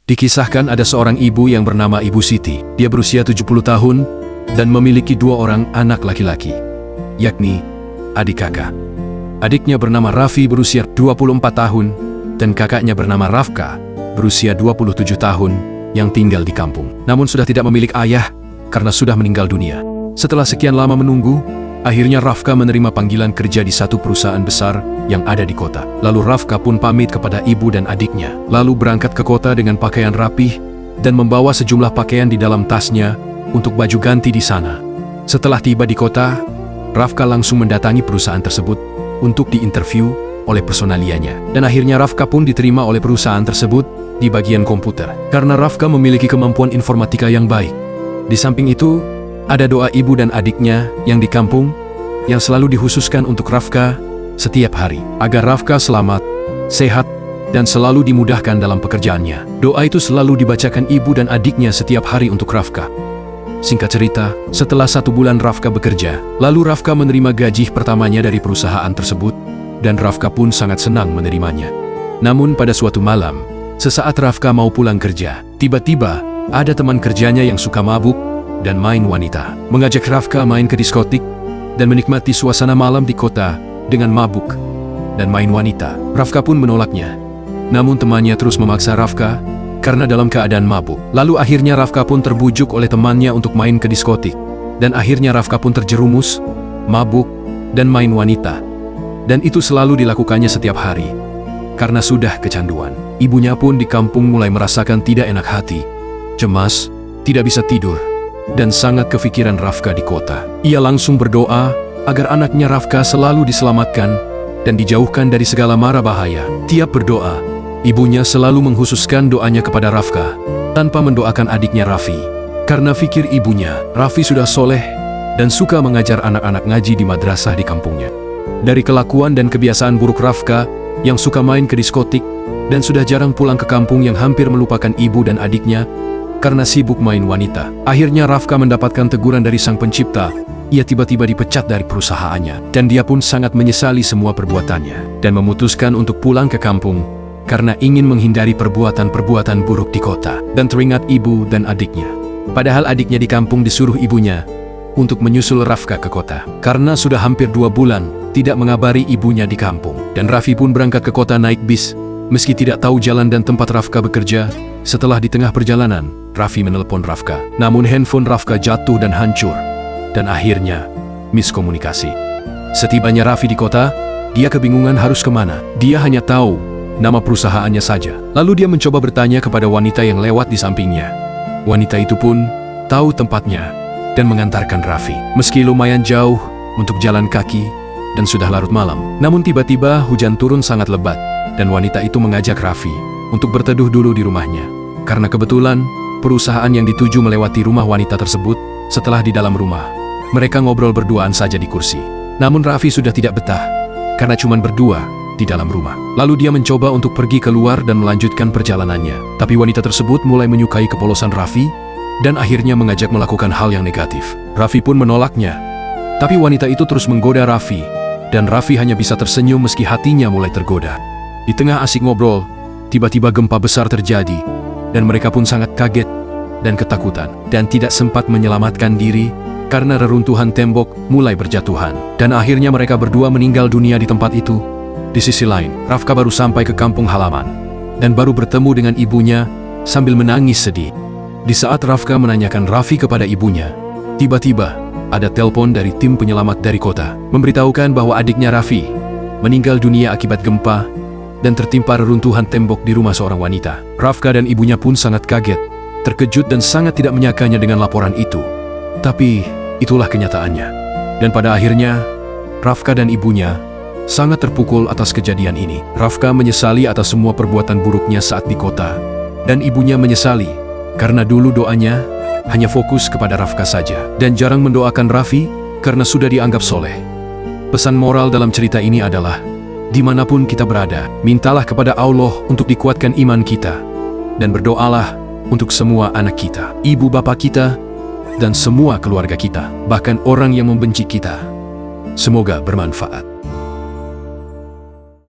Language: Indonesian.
Dikisahkan ada seorang ibu yang bernama Ibu Siti. Dia berusia 70 tahun dan memiliki 2 orang anak laki-laki, yakni adik kakak. Adiknya bernama Raffi berusia 24 tahun dan kakaknya bernama Rafka berusia 27 tahun yang tinggal di kampung. Namun sudah tidak memiliki ayah karena sudah meninggal dunia. Setelah sekian lama menunggu, akhirnya Rafka menerima panggilan kerja di satu perusahaan besar yang ada di kota. Lalu Rafka pun pamit kepada ibu dan adiknya, lalu berangkat ke kota dengan pakaian rapih dan membawa sejumlah pakaian di dalam tasnya untuk baju ganti di sana. Setelah tiba di kota, Rafka langsung mendatangi perusahaan tersebut untuk diinterview oleh personalianya. Dan akhirnya Rafka pun diterima oleh perusahaan tersebut di bagian komputer, karena Rafka memiliki kemampuan informatika yang baik. Di samping itu, ada doa ibu dan adiknya yang di kampung yang selalu dikhususkan untuk Rafka setiap hari, agar Rafka selamat, sehat, dan selalu dimudahkan dalam pekerjaannya. Doa itu selalu dibacakan ibu dan adiknya setiap hari untuk Rafka. Singkat cerita, setelah 1 bulan Rafka bekerja, lalu Rafka menerima gaji pertamanya dari perusahaan tersebut, dan Rafka pun sangat senang menerimanya. Namun pada suatu malam, sesaat Rafka mau pulang kerja, tiba-tiba ada teman kerjanya yang suka mabuk dan main wanita, mengajak Rafka main ke diskotik dan menikmati suasana malam di kota dengan mabuk dan main wanita. Rafka pun menolaknya. Namun temannya terus memaksa Rafka karena dalam keadaan mabuk. Lalu akhirnya Rafka pun terbujuk oleh temannya untuk main ke diskotik. Dan akhirnya Rafka pun terjerumus, mabuk, dan main wanita. Dan itu selalu dilakukannya setiap hari, karena sudah kecanduan. Ibunya pun di kampung mulai merasakan tidak enak hati, cemas, tidak bisa tidur, dan sangat kepikiran Rafka di kota. Ia langsung berdoa agar anaknya Rafka selalu diselamatkan dan dijauhkan dari segala mara bahaya. Tiap berdoa, ibunya selalu menghususkan doanya kepada Rafka, tanpa mendoakan adiknya Raffi. Karena pikir ibunya, Raffi sudah soleh dan suka mengajar anak-anak ngaji di madrasah di kampungnya. Dari kelakuan dan kebiasaan buruk Rafka yang suka main ke diskotik dan sudah jarang pulang ke kampung yang hampir melupakan ibu dan adiknya karena sibuk main wanita. Akhirnya Rafka mendapatkan teguran dari Sang Pencipta. Ia tiba-tiba dipecat dari perusahaannya, dan dia pun sangat menyesali semua perbuatannya, dan memutuskan untuk pulang ke kampung, karena ingin menghindari perbuatan-perbuatan buruk di kota, dan teringat ibu dan adiknya. Padahal adiknya di kampung disuruh ibunya untuk menyusul Rafka ke kota, karena sudah hampir 2 bulan tidak mengabari ibunya di kampung. Dan Raffi pun berangkat ke kota naik bis, meski tidak tahu jalan dan tempat Rafka bekerja. Setelah di tengah perjalanan, Raffi menelpon Rafka, namun handphone Rafka jatuh dan hancur. Dan akhirnya, miskomunikasi. Setibanya Raffi di kota, dia kebingungan harus kemana. Dia hanya tahu nama perusahaannya saja. Lalu dia mencoba bertanya kepada wanita yang lewat di sampingnya. Wanita itu pun tahu tempatnya dan mengantarkan Raffi. Meski lumayan jauh untuk jalan kaki dan sudah larut malam. Namun tiba-tiba hujan turun sangat lebat dan wanita itu mengajak Raffi untuk berteduh dulu di rumahnya. Karena kebetulan, perusahaan yang dituju melewati rumah wanita tersebut. Setelah di dalam rumah, mereka ngobrol berduaan saja di kursi. Namun Raffi sudah tidak betah, karena cuma berdua di dalam rumah. Lalu dia mencoba untuk pergi keluar dan melanjutkan perjalanannya. Tapi wanita tersebut mulai menyukai kepolosan Raffi, dan akhirnya mengajak melakukan hal yang negatif. Raffi pun menolaknya. Tapi wanita itu terus menggoda Raffi, dan Raffi hanya bisa tersenyum meski hatinya mulai tergoda. Di tengah asik ngobrol, tiba-tiba gempa besar terjadi, dan mereka pun sangat kaget dan ketakutan, dan tidak sempat menyelamatkan diri karena reruntuhan tembok mulai berjatuhan. Dan akhirnya mereka berdua meninggal dunia di tempat itu. Di sisi lain, Rafka baru sampai ke kampung halaman dan baru bertemu dengan ibunya sambil menangis sedih. Di saat Rafka menanyakan Raffi kepada ibunya, tiba-tiba ada telepon dari tim penyelamat dari kota memberitahukan bahwa adiknya Raffi meninggal dunia akibat gempa dan tertimpa reruntuhan tembok di rumah seorang wanita. Rafka dan ibunya pun sangat kaget, terkejut dan sangat tidak menyangkanya dengan laporan itu. Tapi itulah kenyataannya. Dan pada akhirnya, Rafka dan ibunya sangat terpukul atas kejadian ini. Rafka menyesali atas semua perbuatan buruknya saat di kota. Dan ibunya menyesali, karena dulu doanya hanya fokus kepada Rafka saja. Dan jarang mendoakan Raffi, karena sudah dianggap soleh. Pesan moral dalam cerita ini adalah, dimanapun kita berada, mintalah kepada Allah untuk dikuatkan iman kita. Dan berdoalah untuk semua anak kita, ibu bapak kita, dan semua keluarga kita, bahkan orang yang membenci kita. Semoga bermanfaat.